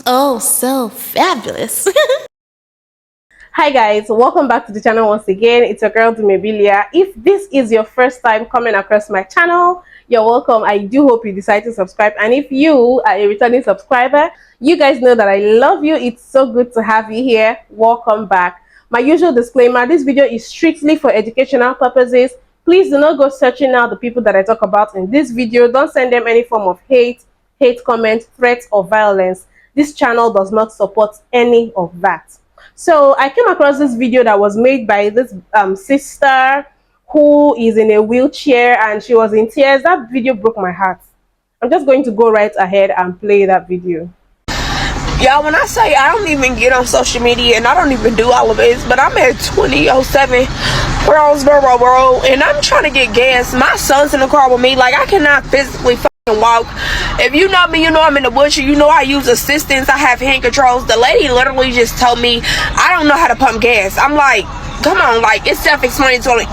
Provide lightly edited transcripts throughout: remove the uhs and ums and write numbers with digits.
Oh, so fabulous. Hi guys, welcome back to the channel once again. It's your girl Dumebi. If this is your first time coming across my channel, you're welcome. I do hope you decide to subscribe, and if you are a returning subscriber, you guys know that I love you. It's so good to have you here. Welcome back. My usual disclaimer, this video is strictly for educational purposes. Please do not go searching out the people that I talk about in this video. Don't send them any form of hate comments, threats, or violence. This channel does not support any of that. So I came across this video that was made by this sister who is in a wheelchair, and she was in tears. That video broke my heart. I'm just going to go right ahead and play that video. Y'all, when I say I don't even get on social media and I don't even do all of this, but I'm at 2007 Roseboro Road and I'm trying to get gas. My son's in the car with me. Like, I cannot physically walk. If you know me, you know I'm in the wheelchair. You know I use assistance. I have hand controls. The lady literally just told me I don't know how to pump gas. I'm like, come on, like, it's self-explanatory.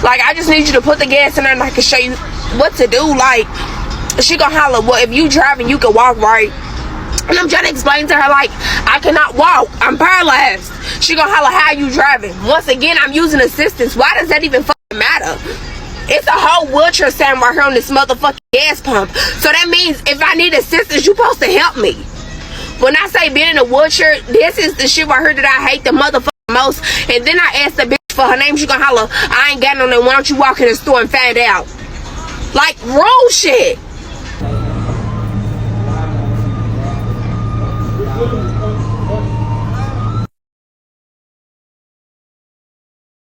Like, I just need you to put the gas in there and I can show you what to do. Like, she gonna holler, well, if you driving, you can walk, right? And I'm trying to explain to her, like, I cannot walk. I'm paralyzed. She gonna holler, how you driving? Once again, I'm using assistance. Why does that even fucking matter? It's a whole wheelchair stand right here on this motherfucking gas pump. So that means if I need assistance, you supposed to help me. When I say being in a wheelchair, this is the shit right here that I hate the motherfucking most. And then I asked the bitch for her name. She gonna holler, I ain't got no name. Why don't you walk in the store and find out? Like, real shit.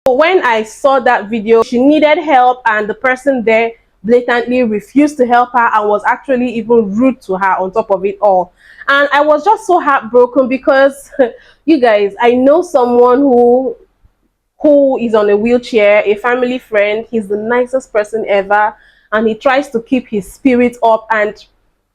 When I saw that video, she needed help and the person there blatantly refused to help her and was actually even rude to her on top of it all. And I was just so heartbroken because you guys, I know someone who is on a wheelchair, a family friend. He's the nicest person ever and he tries to keep his spirit up, and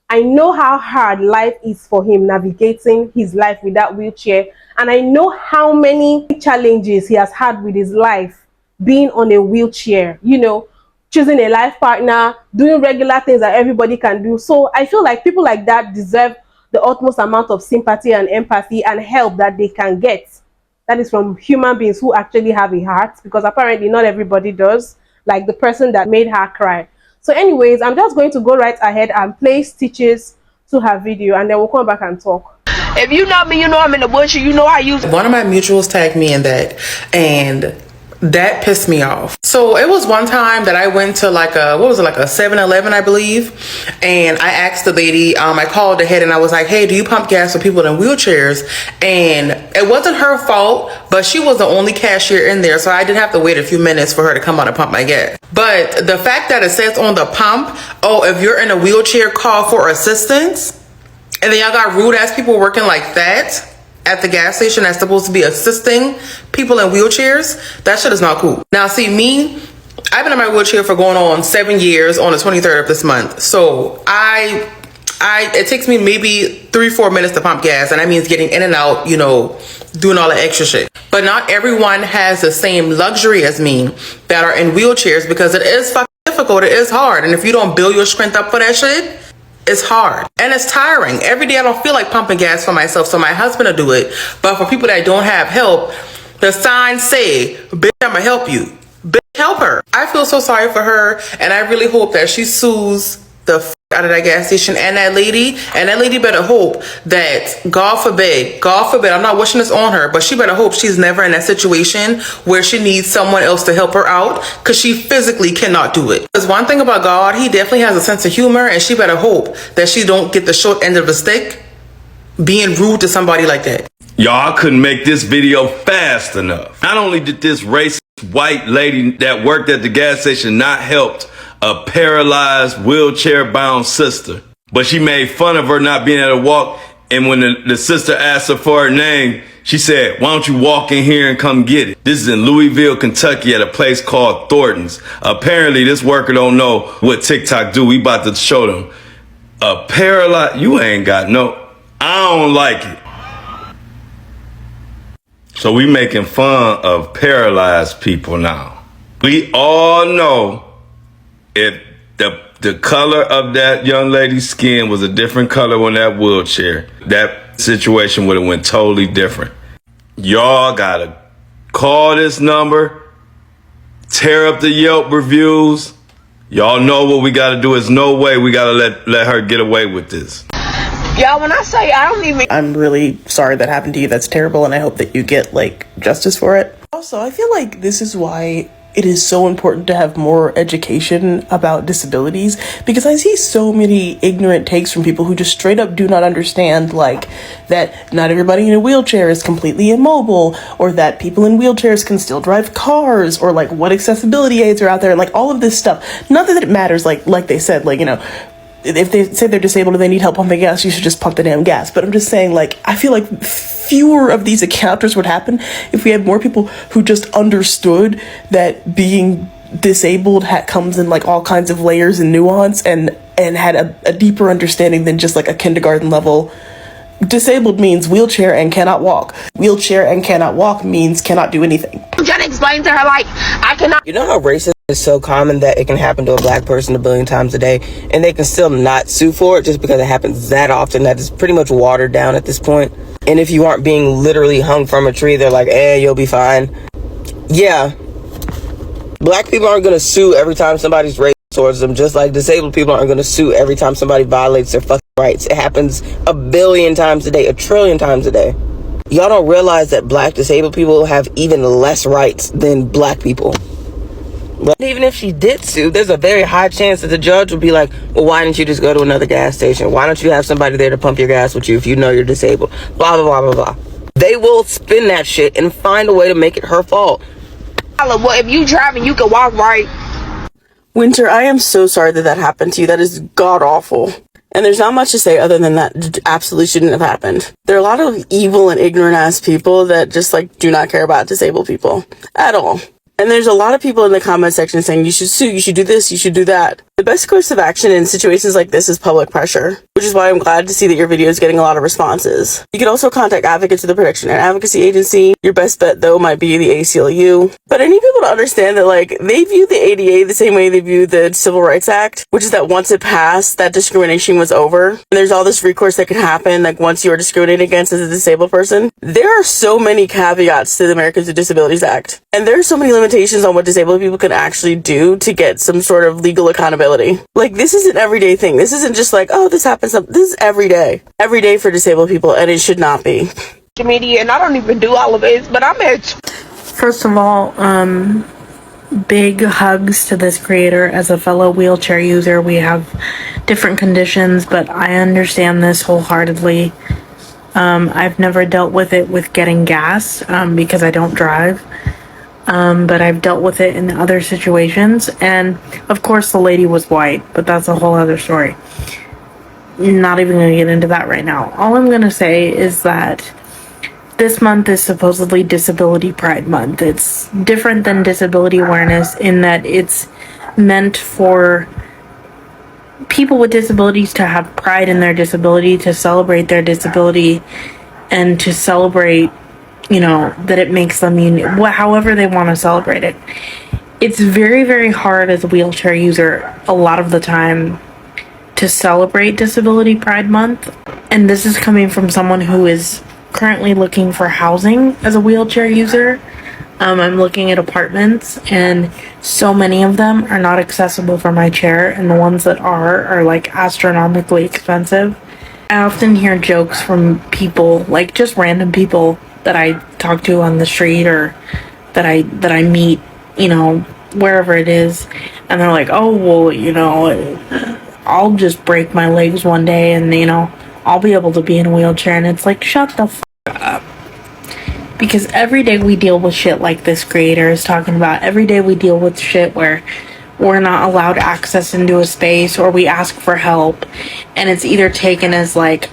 I know how hard life is for him navigating his life with that wheelchair. And I know how many challenges he has had with his life being on a wheelchair, you know, choosing a life partner, doing regular things that everybody can do. So I feel like people like that deserve the utmost amount of sympathy and empathy and help that they can get. That is from human beings who actually have a heart, because apparently not everybody does, like the person that made her cry. So anyways, I'm just going to go right ahead and play stitches to her video, and then we'll come back and talk. If you know me, you know I'm in the wheelchair. You know I use... One of my mutuals tagged me in that, and that pissed me off. So it was one time that I went to like a, what was it, like a 7-Eleven, I believe. And I asked the lady, I called ahead and I was like, hey, do you pump gas for people in wheelchairs? And it wasn't her fault, but she was the only cashier in there. So I did have to wait a few minutes for her to come out and pump my gas. But the fact that it says on the pump, oh, if you're in a wheelchair, call for assistance. And then y'all got rude ass people working like that at the gas station that's supposed to be assisting people in wheelchairs. That shit is not cool. Now, see, me, I've been in my wheelchair for going on 7 years on the 23rd of this month. So it takes me maybe 3-4 minutes to pump gas, and that means getting in and out, you know, doing all the extra shit. But not everyone has the same luxury as me that are in wheelchairs, because it is fucking difficult. It is hard. And if you don't build your strength up for that shit, it's hard and it's tiring. Every day I don't feel like pumping gas for myself, so my husband will do it. But for people that don't have help, the signs say, bitch, I'ma help you. Bitch, help her. I feel so sorry for her, and I really hope that she sues the f out of that gas station and that lady. And that lady better hope that, God forbid, I'm not wishing this on her, but she better hope she's never in that situation where she needs someone else to help her out, because she physically cannot do it. Because one thing about God, he definitely has a sense of humor, and she better hope that she don't get the short end of the stick being rude to somebody like that. Y'all couldn't make this video fast enough. Not only did this racist white lady that worked at the gas station not help a paralyzed, wheelchair-bound sister, but she made fun of her not being able to walk. And when the sister asked her for her name, she said, why don't you walk in here and come get it? This is in Louisville, Kentucky, at a place called Thornton's. Apparently, this worker don't know what TikTok do. We about to show them. A paralyzed, you ain't got no, I don't like it. So we making fun of paralyzed people now. We all know if the color of that young lady's skin was a different color on that wheelchair, that situation would have went totally different. Y'all gotta call this number, tear up the Yelp reviews. Y'all know what we gotta do. Is no way we gotta let her get away with this. Y'all, when I say I don't even... I'm really sorry that happened to you. That's terrible, and I hope that you get, like, justice for it. Also, I feel like this is why it is so important to have more education about disabilities, because I see so many ignorant takes from people who just straight up do not understand, like, that not everybody in a wheelchair is completely immobile, or that people in wheelchairs can still drive cars, or, like, what accessibility aids are out there, and, like, all of this stuff. Not that it matters, like they said, like, you know, if they say they're disabled and they need help pumping gas, you should just pump the damn gas. But I'm just saying, like, I feel like fewer of these encounters would happen if we had more people who just understood that being disabled comes in, like, all kinds of layers and nuance, and had a deeper understanding than just, like, a kindergarten level. Disabled means wheelchair and cannot walk. Wheelchair and cannot walk means cannot do anything. I'm trying to explain to her, like, I cannot... You know how racism is so common that it can happen to a black person a billion times a day, and they can still not sue for it just because it happens that often that it's pretty much watered down at this point. And if you aren't being literally hung from a tree, they're like, you'll be fine. Yeah. Black people aren't going to sue every time somebody's racist towards them, just like disabled people aren't going to sue every time somebody violates their fucking rights. It happens a billion times a day, a trillion times a day. Y'all don't realize that black disabled people have even less rights than black people. But even if she did sue, there's a very high chance that the judge would be like, well, why didn't you just go to another gas station? Why don't you have somebody there to pump your gas with you if you know you're disabled? Blah, blah, blah, blah, blah. They will spin that shit and find a way to make it her fault. Well, if you driving, you can walk, right? Winter, I am so sorry that happened to you. That is god-awful. And there's not much to say other than that it absolutely shouldn't have happened. There are a lot of evil and ignorant-ass people that just, like, do not care about disabled people at all. And there's a lot of people in the comment section saying you should sue, you should do this, you should do that. The best course of action in situations like this is public pressure, which is why I'm glad to see that your video is getting a lot of responses. You can also contact advocates of the Protection and Advocacy Agency. Your best bet, though, might be the ACLU. But I need people to understand that, like, they view the ADA the same way they view the Civil Rights Act, which is that once it passed, that discrimination was over. And there's all this recourse that can happen, like, once you are discriminated against as a disabled person. There are so many caveats to the Americans with Disabilities Act. And there are so many limitations on what disabled people can actually do to get some sort of legal accountability. Like, this is an everyday thing. This isn't just like, oh, this happens. This is every day. Every day for disabled people, and it should not be. Media, and I don't even do all of this, but I'm at... First of all, big hugs to this creator. As a fellow wheelchair user, we have different conditions, but I understand this wholeheartedly. I've never dealt with it with getting gas because I don't drive. But I've dealt with it in other situations, and of course the lady was white, but that's a whole other story. Not even going to get into that right now. All I'm going to say is that this month is supposedly Disability Pride Month. It's different than disability awareness in that it's meant for people with disabilities to have pride in their disability, to celebrate their disability, and to celebrate, you know, that it makes them unique, however they want to celebrate it. It's very, very hard as a wheelchair user a lot of the time to celebrate Disability Pride Month. And this is coming from someone who is currently looking for housing as a wheelchair user. I'm looking at apartments, and so many of them are not accessible for my chair, and the ones that are like astronomically expensive. I often hear jokes from people, like just random people that I talk to on the street or that I meet, you know, wherever it is, and they're like, oh, well, you know, I'll just break my legs one day and, you know, I'll be able to be in a wheelchair. And it's like, shut the f up. Because every day we deal with shit like this creator is talking about. Every day we deal with shit where we're not allowed access into a space, or we ask for help and it's either taken as like,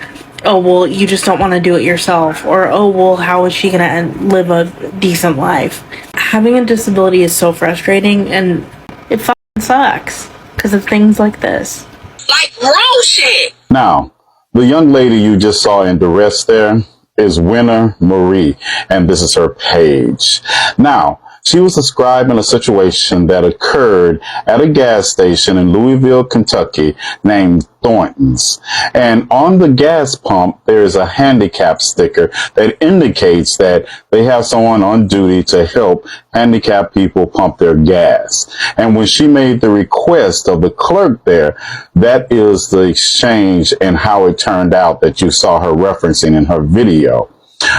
oh, well, you just don't want to do it yourself, or, oh, well, how is she gonna live a decent life? Having a disability is so frustrating, and it fucking sucks because of things like this. Like, wrong shit! Now, the young lady you just saw in duress there is Winner Marie, and this is her page. Now, she was describing a situation that occurred at a gas station in Louisville, Kentucky, named Thornton's. And on the gas pump, there is a handicap sticker that indicates that they have someone on duty to help handicapped people pump their gas. And when she made the request of the clerk there, that is the exchange and how it turned out that you saw her referencing in her video.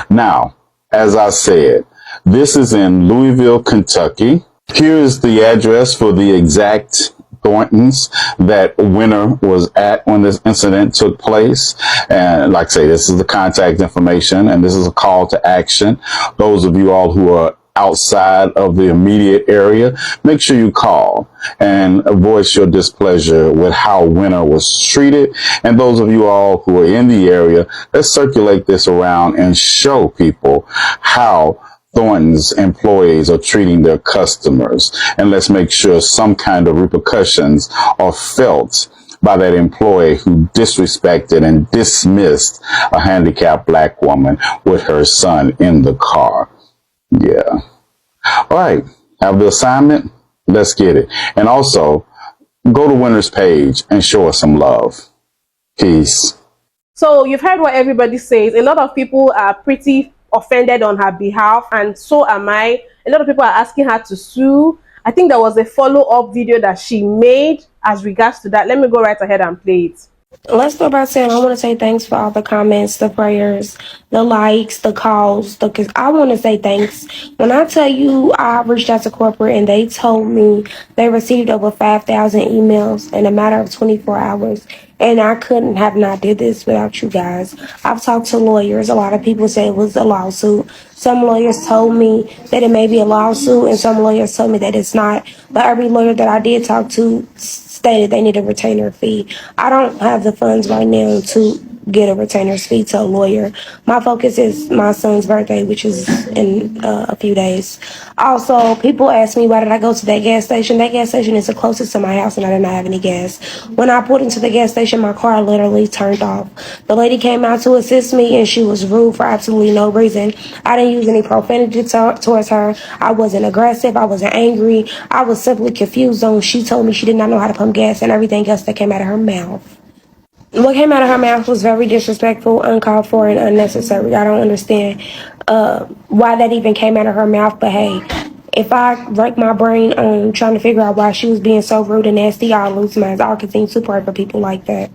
Now, as I said, this is in Louisville, Kentucky. Here's the address for the exact Thornton's that Winner was at when this incident took place. And like I say, this is the contact information, and this is a call to action. Those of you all who are outside of the immediate area, make sure you call and voice your displeasure with how Winner was treated. And those of you all who are in the area, let's circulate this around and show people how Thornton's employees are treating their customers. And let's make sure some kind of repercussions are felt by that employee who disrespected and dismissed a handicapped black woman with her son in the car. Yeah. All right. Have the assignment. Let's get it. And also, go to Winner's page and show us some love. Peace. So you've heard what everybody says. A lot of people are pretty offended on her behalf, and so am I. A lot of people are asking her to sue. I think there was a follow-up video that she made as regards to that. Let me go right ahead and play it. Let's start by saying I want to say thanks for all the comments, the prayers, the likes, the calls. Because I want to say thanks. When I tell you I reached out to corporate and they told me they received over 5,000 emails in a matter of 24 hours. And I couldn't have not did this without you guys. I've talked to lawyers. A lot of people say it was a lawsuit. Some lawyers told me that it may be a lawsuit, and some lawyers told me that it's not. But every lawyer that I did talk to stated they need a retainer fee. I don't have the funds right now to get a retainer fee to a lawyer. My focus is my son's birthday, which is in a few days. Also, people ask me why did I go to that gas station. That gas station is the closest to my house, and I did not have any gas. When I pulled into the gas station, my car literally turned off. The lady came out to assist me, and she was rude for absolutely no reason. I didn't use any profanity towards her. I wasn't aggressive. I wasn't angry. I was simply confused on she told me she did not know how to pump gas and everything else that came out of her mouth. What came out of her mouth was very disrespectful, uncalled for, and unnecessary. I don't understand why that even came out of her mouth, but hey, if I break my brain on trying to figure out why she was being so rude and nasty, I'll lose mine. I'll continue to pray for people like that.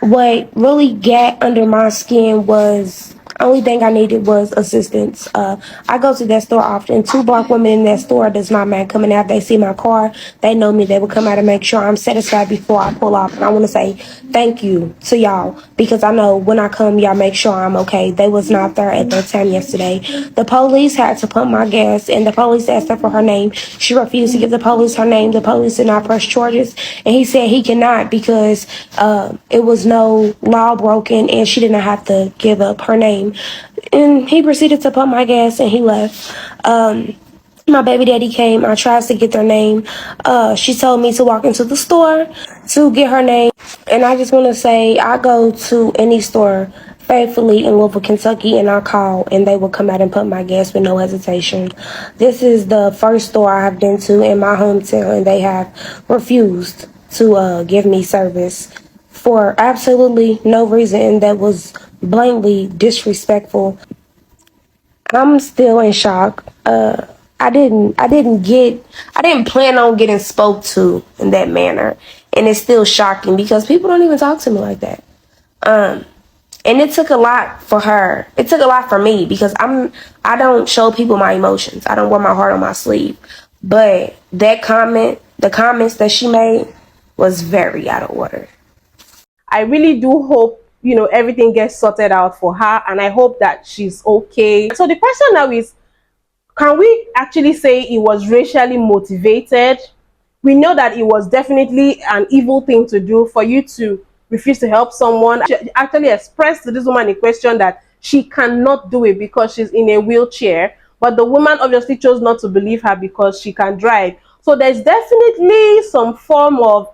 What really got under my skin was only thing I needed was assistance. I go to that store often. 2 black women in that store does not mind coming out. They see my car. They know me. They will come out and make sure I'm satisfied before I pull off. And I want to say thank you to y'all because I know when I come, y'all make sure I'm okay. They was not there at that time yesterday. The police had to pump my gas, and the police asked her for her name. She refused to give the police her name. The police did not press charges, and he said he cannot because it was no law broken, and she did not have to give up her name. And he proceeded to pump my gas, and he left. My baby daddy came. I tried to get their name. She told me to walk into the store to get her name. And I just want to say I go to any store faithfully in Louisville, Kentucky, and I call, and they will come out and pump my gas with no hesitation. This is the first store I have been to in my hometown, and they have refused to give me service for absolutely no reason, and that was blatantly disrespectful. I'm still in shock. I didn't plan on getting spoke to in that manner, and it's still shocking because people don't even talk to me like that. And it took a lot for her. It took a lot for me because I don't show people my emotions. I don't wear my heart on my sleeve. But the comments that she made was very out of order. I really do hope, everything gets sorted out for her, and I hope that she's okay. So the question now is, can we actually say it was racially motivated? We know that it was definitely an evil thing to do for you to refuse to help someone. She actually expressed to this woman in question that she cannot do it because she's in a wheelchair, but the woman obviously chose not to believe her because she can drive. So there's definitely some form of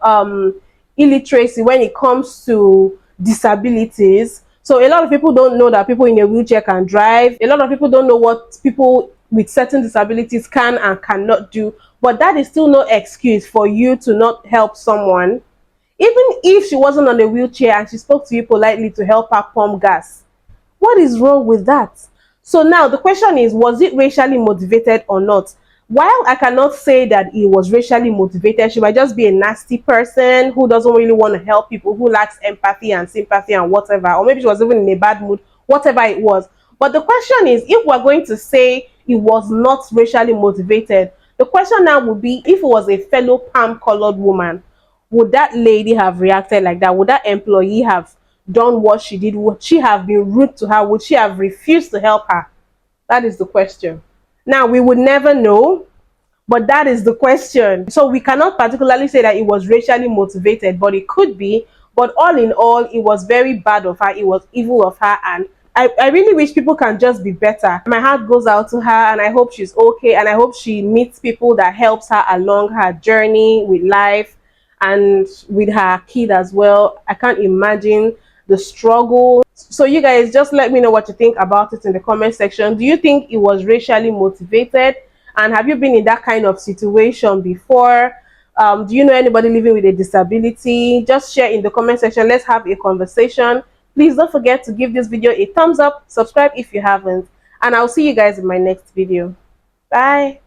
illiteracy when it comes to disabilities. So a lot of people don't know that people in a wheelchair can drive. A lot of people don't know what people with certain disabilities can and cannot do. But that is still no excuse for you to not help someone. Even if she wasn't on a wheelchair and she spoke to you politely to help her pump gas. What is wrong with that? So now the question is, was it racially motivated or not? While I cannot say that it was racially motivated, she might just be a nasty person who doesn't really want to help people, who lacks empathy and sympathy and whatever, or maybe she was even in a bad mood, whatever it was. But the question is, if we're going to say it was not racially motivated, the question now would be, if it was a fellow palm-colored woman, would that lady have reacted like that? Would that employee have done what she did? Would she have been rude to her? Would she have refused to help her? That is the question. Now, we would never know, but that is the question. So we cannot particularly say that it was racially motivated, but it could be. But all in all, it was very bad of her. It was evil of her. And I really wish people can just be better. My heart goes out to her, and I hope she's okay. And I hope she meets people that helps her along her journey with life and with her kid as well. I can't imagine the struggle. So you guys, just let me know what you think about it in the comment section. Do you think it was racially motivated? And have you been in that kind of situation before? Do you know anybody living with a disability? Just share in the comment section. Let's have a conversation. Please don't forget to give this video a thumbs up, subscribe if you haven't, and I'll see you guys in my next video. Bye.